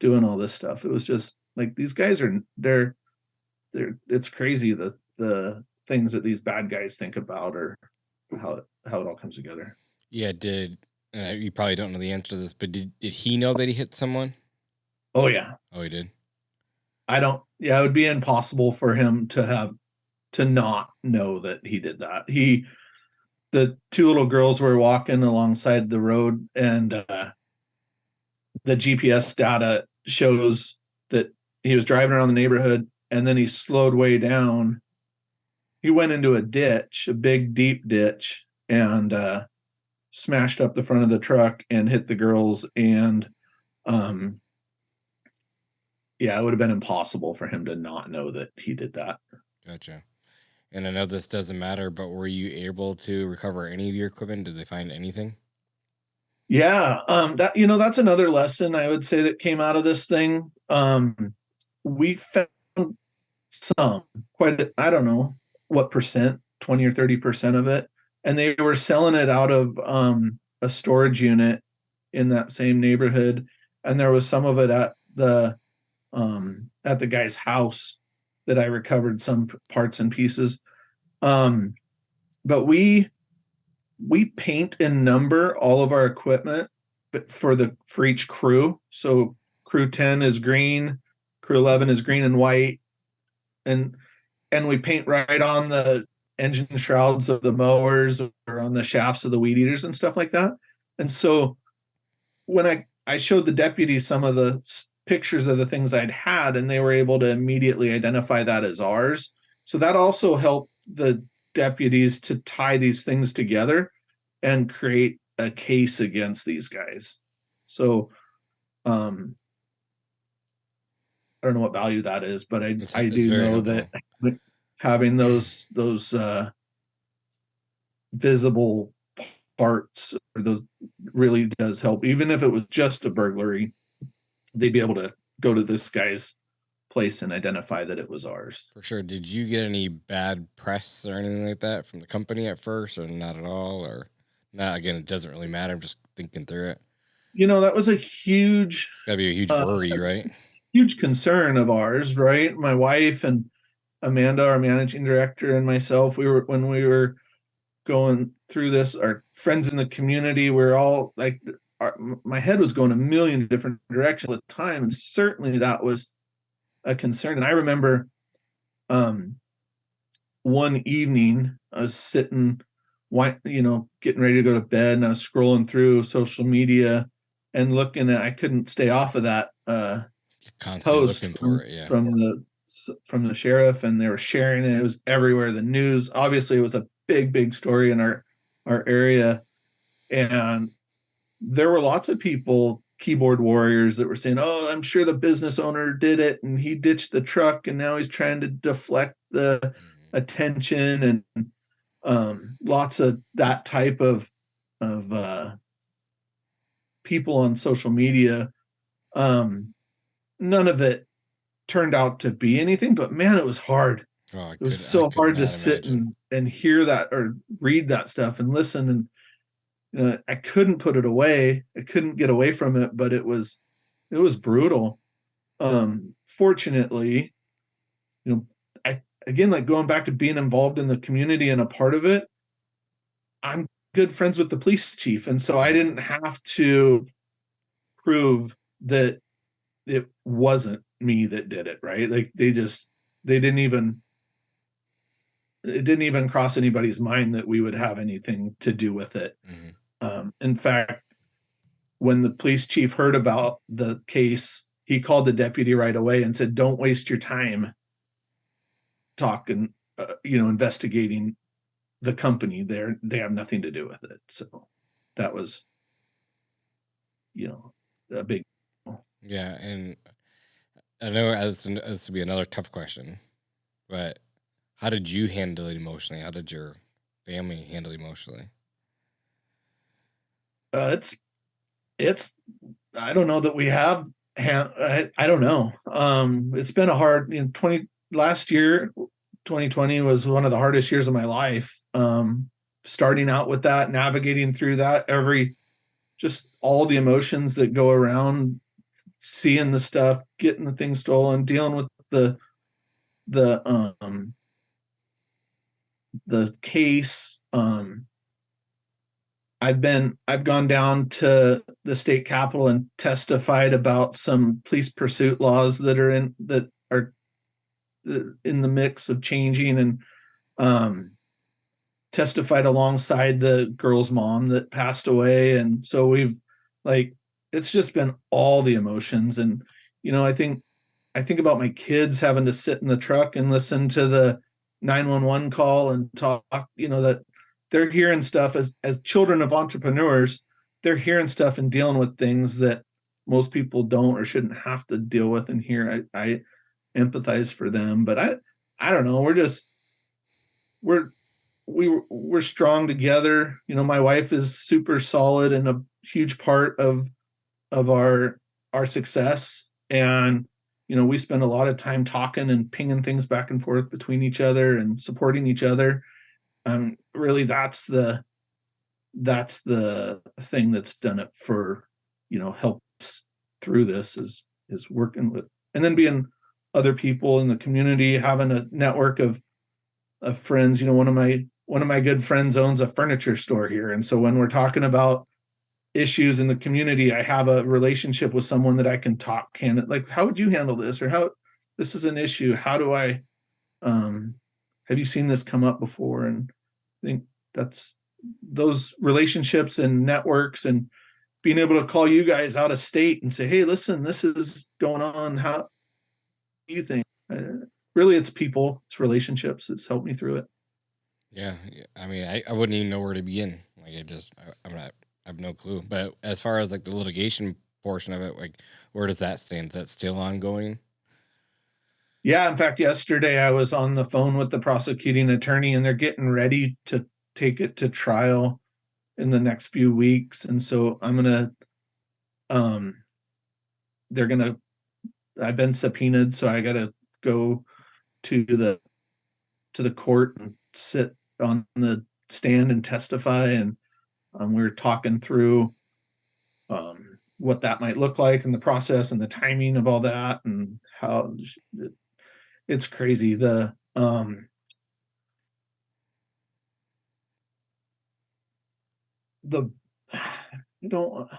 Speaker 2: doing all this stuff. It was just like, these guys they're it's crazy the things that these bad guys think about, or how it all comes together.
Speaker 1: Yeah, you probably don't know the answer to this, but did he know that he hit someone?
Speaker 2: Oh yeah.
Speaker 1: Oh, he did.
Speaker 2: It would be impossible for him to not know that he did that. The two little girls were walking alongside the road, and the GPS data shows that he was driving around the neighborhood, and then he slowed way down. He went into a ditch, a big deep ditch, and smashed up the front of the truck and hit the girls. And it would have been impossible for him to not know that he did that.
Speaker 1: Gotcha. And I know this doesn't matter, but were you able to recover any of your equipment? Did they find anything?
Speaker 2: Yeah, that that's another lesson I would say that came out of this thing. We found some I don't know what percent, 20 or 30% of it, and they were selling it out of a storage unit in that same neighborhood, and there was some of it at the guy's house that I recovered some parts and pieces. Um, but we paint and number all of our equipment, but for each crew. So crew 10 is green, crew 11 is green and white, and we paint right on the engine shrouds of the mowers or on the shafts of the weed eaters and stuff like that. And so when I showed the deputies some of the pictures of the things I'd had, and they were able to immediately identify that as ours. So that also helped the deputies to tie these things together and create a case against these guys. So I don't know what value that is, but I
Speaker 1: It's
Speaker 2: do
Speaker 1: very
Speaker 2: know
Speaker 1: helpful.
Speaker 2: that having those visible parts or those really does help. Even if it was just a burglary, they'd be able to go to this guy's place and identify that it was ours.
Speaker 1: For sure. Did you get any bad press or anything like that from the company at first, or not at all? Or not? Again, it doesn't really matter. I'm just thinking through it.
Speaker 2: That was a huge
Speaker 1: It's got to be a huge
Speaker 2: uh,
Speaker 1: worry, right?
Speaker 2: huge concern of ours, right? My wife and Amanda, our managing director, and myself, when we were going through this, our friends in the community, we're all like, my head was going a million different directions at the time, and certainly that was a concern. And I remember one evening I was sitting, getting ready to go to bed, and I was scrolling through social media and looking at, I couldn't stay off of that
Speaker 1: Constantly
Speaker 2: post
Speaker 1: looking for it. Yeah.
Speaker 2: from the sheriff, and they were sharing it. It was everywhere. The news, obviously, it was a big story in our area, and there were lots of people, keyboard warriors, that were saying, "Oh, I'm sure the business owner did it, and he ditched the truck, and now he's trying to deflect the
Speaker 1: Mhm.
Speaker 2: attention," and lots of that type of people on social media. Um, None of it turned out to be anything, but man, it was hard.
Speaker 1: Oh,
Speaker 2: It was
Speaker 1: I
Speaker 2: so
Speaker 1: could
Speaker 2: hard to
Speaker 1: not
Speaker 2: sit
Speaker 1: imagine.
Speaker 2: and hear that or read that stuff and listen. And I couldn't put it away. I couldn't get away from it, but it was brutal. Fortunately, I again, like, going back to being involved in the community and a part of it, I'm good friends with the police chief, and so I
Speaker 1: Mhm.
Speaker 2: didn't have to prove that it wasn't me that did it, right? Like, they didn't even it didn't even cross anybody's mind that we would have anything to do with it.
Speaker 1: Mhm.
Speaker 2: In fact, when the police chief heard about the case, he called the deputy right away and said, "Don't waste your time talking, investigating the company. They have nothing to do with it." So that was, you know, a big.
Speaker 1: Yeah, and I know this would be another tough question, but how did you handle it emotionally? How did your family handle it emotionally?
Speaker 2: It's I don't know that we have. I don't know. It's been a hard. 2020 was one of the hardest years of my life. Starting out with that, navigating through that, just all the emotions that go around, seeing the stuff, getting the things stolen, dealing with the um the case. I've gone down to the state capitol and testified about some police pursuit laws that are in the mix of changing, and um, testified alongside the girl's mom that passed away. And so like, it's just been all the emotions. And I think about my kids having to sit in the truck and listen to the 911 call and talk, that they're hearing stuff as children of entrepreneurs. They're hearing stuff and dealing with things that most people don't or shouldn't have to deal with and hear. I empathize for them, but I don't know. We're we're strong together. My wife is super solid and huge part of our success. And we spend a lot of time talking and pinging things back and forth between each other and supporting each other. Really, that's the thing that's done it for, help us through this, is working with, and then being other people in the community, having a network of friends. One of my good friends owns a furniture store here, and so when we're talking about issues in the community, I have a relationship with someone that I can talk like, how would you handle this, or how this is an issue, how do I have you seen this come up before? And I think that's those relationships and networks, and being able to call you guys out of state and say, hey, listen, this is going on, how do you think? Really, it's people, it's relationships that's helped me through it.
Speaker 1: Yeah. I mean, I wouldn't even know where to begin. Like, I'm not, I have no clue. But as far as like the litigation portion of it, like, where does that stand? Is that still ongoing?
Speaker 2: Yeah, in fact, yesterday I was on the phone with the prosecuting attorney, and they're getting ready to take it to trial in the next few weeks. And so they're gonna I've been subpoenaed, so I gotta go to the court and sit on the stand and testify. And we're talking through what that might look like, and the process and the timing of all that, and how it's crazy. The you don't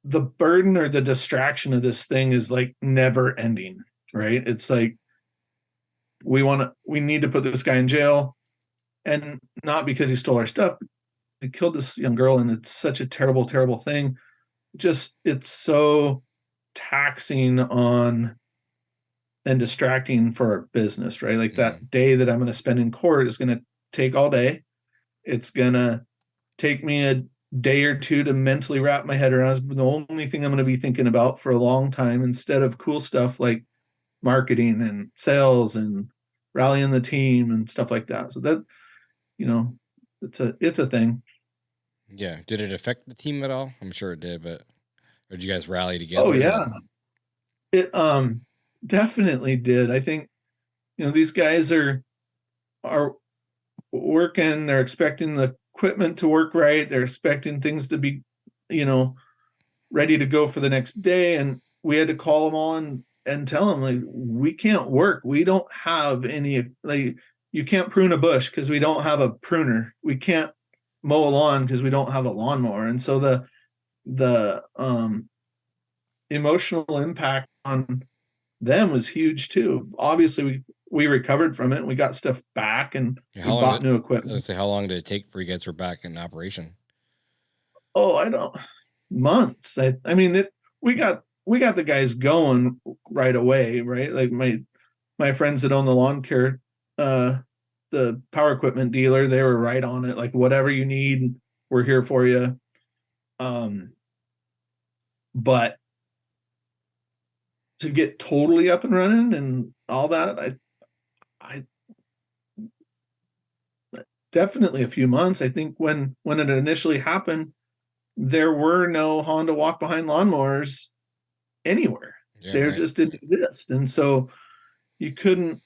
Speaker 2: the burden or the distraction of this thing is like never ending, right? It's like we need to put this guy in jail, and not because he stole our stuff. He killed this young girl, and it's such a terrible, terrible thing. Just, it's so taxing on and distracting for our business, right? Like, that day that I'm going to spend in court is going to take all day. It's going to take me a day or two to mentally wrap my head around. It's the only thing I'm going to be thinking about for a long time, instead of cool stuff like marketing and sales and rallying the team and stuff like that. So that, it's a thing.
Speaker 1: Yeah. Did it affect the team at all? I'm sure it did, but or did you guys rally together?
Speaker 2: Oh yeah, it definitely did. I think these guys are working. They're expecting the equipment to work right. They're expecting things to be, ready to go for the next day. And we had to call them all and tell them, like, we can't work. We don't have any, like, you can't prune a bush because we don't have a pruner. We can't mow a lawn because we don't have a lawnmower. And so the emotional impact on them was huge too. Obviously, we recovered from it, and we got stuff back, and we bought new equipment.
Speaker 1: Let's say, how long did it take for you guys were back in operation?
Speaker 2: Oh, I don't months. I mean, we got the guys going right away, right? Like, my friends that own the lawn care, the power equipment dealer, they were right on it. Like, whatever you need, we're here for you. But to get totally up and running and all that, I definitely a few months. I think when it initially happened, there were no Honda walk behind lawnmowers anywhere. There just didn't exist. And so you couldn't,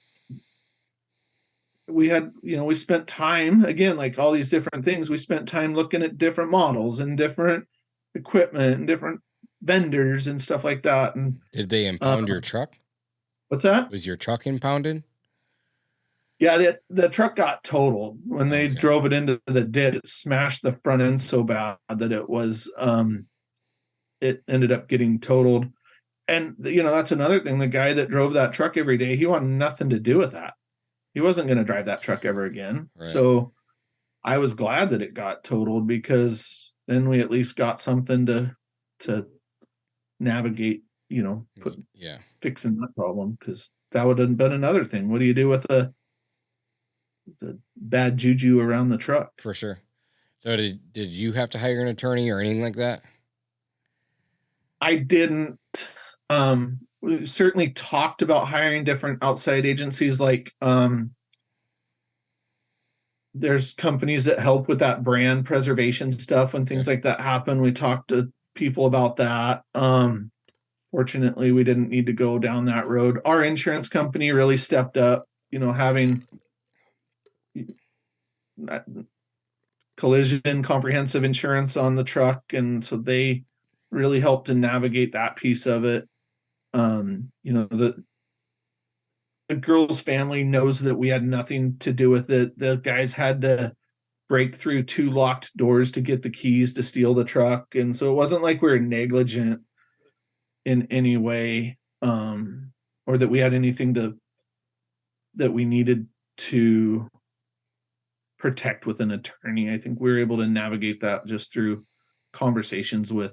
Speaker 2: we had, we spent time, again, like all these different things, we spent time looking at different models and different equipment and different vendors and stuff like that. And
Speaker 1: did they impound your truck?
Speaker 2: What's that?
Speaker 1: Was your truck impounded?
Speaker 2: Yeah, the truck got totaled when they drove it into the ditch. It smashed the front end so bad that it ended up getting totaled. And that's another thing. The guy that drove that truck every day, he wanted nothing to do with that. He wasn't going to drive that truck ever again. Right. So I was glad that it got totaled, because then we at least got something to navigate, fixing that problem, because that would have been another thing. What do you do with the bad juju around the truck?
Speaker 1: For sure. So did you have to hire an attorney or anything like that?
Speaker 2: I didn't. We certainly talked about hiring different outside agencies, like there's companies that help with that brand preservation stuff when things like that happen. We talked to people about that. Fortunately, we didn't need to go down that road. Our insurance company really stepped up, having collision comprehensive insurance on the truck. And so they really helped to navigate that piece of it. The girl's family knows that we had nothing to do with it. The guys had to break through 2 locked doors to get the keys to steal the truck. And so it wasn't like we were negligent in any way, or that we had anything that we needed to protect with an attorney. I think we were able to navigate that just through conversations with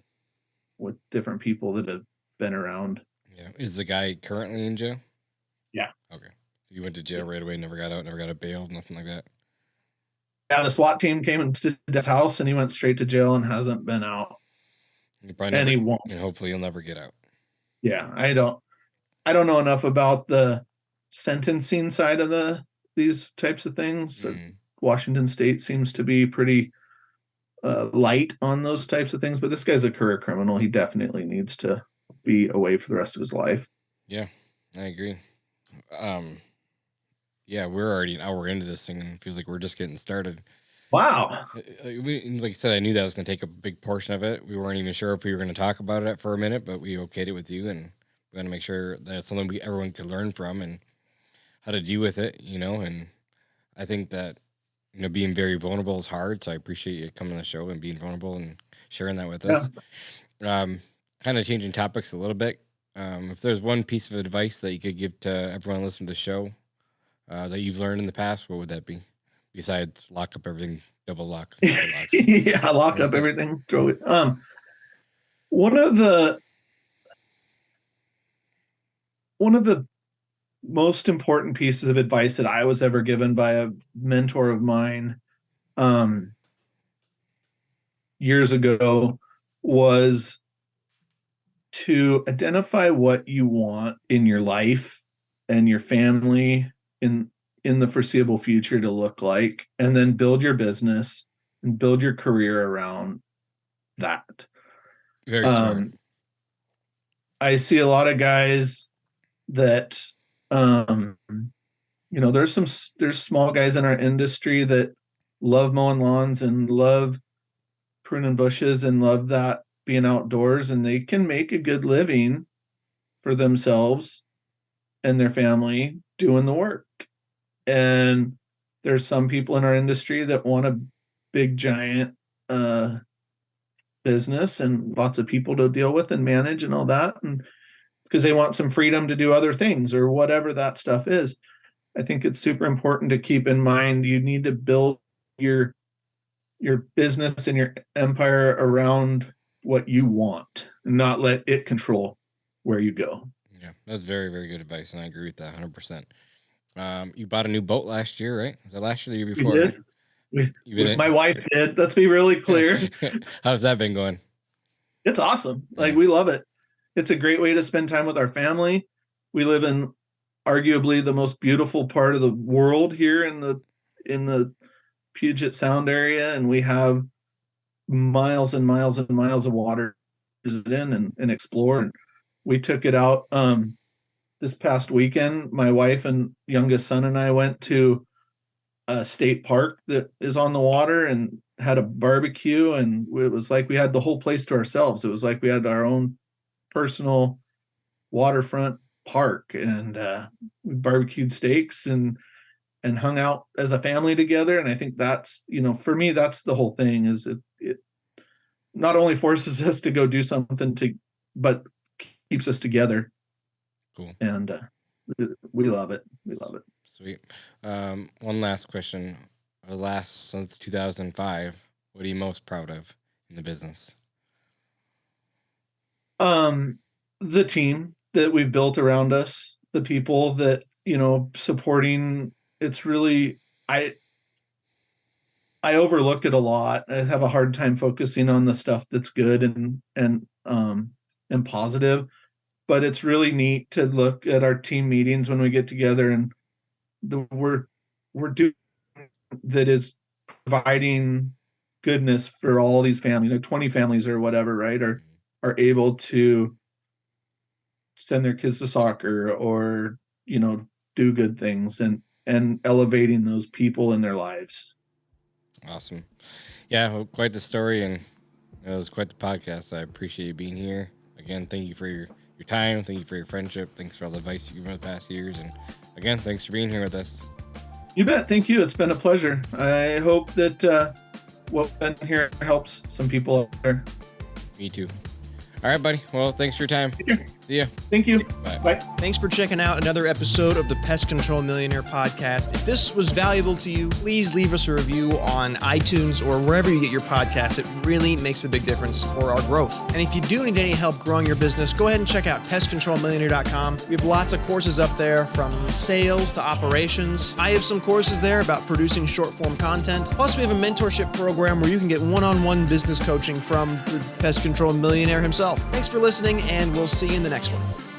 Speaker 2: different people that have been around.
Speaker 1: Yeah. Is the guy currently in jail?
Speaker 2: Yeah.
Speaker 1: Okay. You went to jail right away, never got out, never got a bail, nothing like that?
Speaker 2: Yeah, the SWAT team came and stood at his house, and he went straight to jail and hasn't been out.
Speaker 1: And
Speaker 2: he won't.
Speaker 1: And hopefully he'll never get out.
Speaker 2: Yeah, I don't know enough about the sentencing side of these types of things. Washington State seems to be pretty light on those types of things, but this guy's a career criminal. He definitely needs to be away for the rest of his life.
Speaker 1: Yeah, I agree. Yeah, we're already an hour into this thing, and it feels like we're just getting started.
Speaker 2: Wow.
Speaker 1: Like I said, I knew that was going to take a big portion of it. We weren't even sure if we were going to talk about it for a minute, but we okayed it with you, and we're going to make sure that it's something everyone could learn from and how to deal with it, and I think that, being very vulnerable is hard, so I appreciate you coming on the show and being vulnerable and sharing that with us. Kind of changing topics a little bit. If there's one piece of advice that you could give to everyone listening to the show that you've learned in the past, what would that be? Besides lock up everything, double lock.
Speaker 2: Yeah, lock up everything, throw it. One of the most important pieces of advice that I was ever given by a mentor of mine years ago was to identify what you want in your life and your family in the foreseeable future to look like, and then build your business and build your career around that.
Speaker 1: Very smart.
Speaker 2: I see a lot of guys that there's small guys in our industry that love mowing lawns and love pruning bushes and love that being outdoors, and they can make a good living for themselves and their family doing the work. And there's some people in our industry that want a big giant business and lots of people to deal with and manage and all that, and because they want some freedom to do other things or whatever that stuff is. I think it's super important to keep in mind you need to build your business and your empire around what you want and not let it control where you go.
Speaker 1: Yeah, that's very, very good advice, and I agree with that 100%. You bought a new boat last year, right? Was that last year or the year before?
Speaker 2: We did. My wife did. Let's be really clear.
Speaker 1: How's that been going?
Speaker 2: It's awesome. Like, we love it. It's a great way to spend time with our family. We live in arguably the most beautiful part of the world here in the Puget Sound area, and we have miles and miles and miles of water to visit in and explore. And we took it out this past weekend. My wife and youngest son and I went to a state park that is on the water and had a barbecue, and it was like we had the whole place to ourselves. It was like we had our own personal waterfront park, and we barbecued steaks and hung out as a family together. And I think that's, for me, that's the whole thing, is it not only forces us to go do something but keeps us together.
Speaker 1: Cool.
Speaker 2: And we love it. We love it.
Speaker 1: Sweet. One last question. Since 2005, what are you most proud of in the business?
Speaker 2: The team that we've built around us, the people that, supporting. It's really, I overlook it a lot. I have a hard time focusing on the stuff that's good and positive, but it's really neat to look at our team meetings when we get together, and we're doing that is providing goodness for all these families, 20 families or whatever, right, are able to send their kids to soccer or, do good things and elevating those people in their lives.
Speaker 1: Awesome. Yeah, well, quite the story, and it was quite the podcast. I appreciate you being here. Again, thank you for your time. Thank you for your friendship. Thanks for all the advice you've given me the past years. And again, thanks for being here with us.
Speaker 2: You bet. Thank you. It's been a pleasure. I hope that what we've been here helps some people out there.
Speaker 1: Me too. All right, buddy. Well, thanks for your time. See ya.
Speaker 2: Thank you.
Speaker 1: Bye.
Speaker 2: Bye.
Speaker 3: Thanks for checking out another episode of the Pest Control Millionaire Podcast. If this was valuable to you, please leave us a review on iTunes or wherever you get your podcasts. It really makes a big difference for our growth. And if you do need any help growing your business, go ahead and check out pestcontrolmillionaire.com. We have lots of courses up there, from sales to operations. I have some courses there about producing short-form content. Plus, we have a mentorship program where you can get one-on-one business coaching from the Pest Control Millionaire himself. Thanks for listening, and we'll see you in the next one.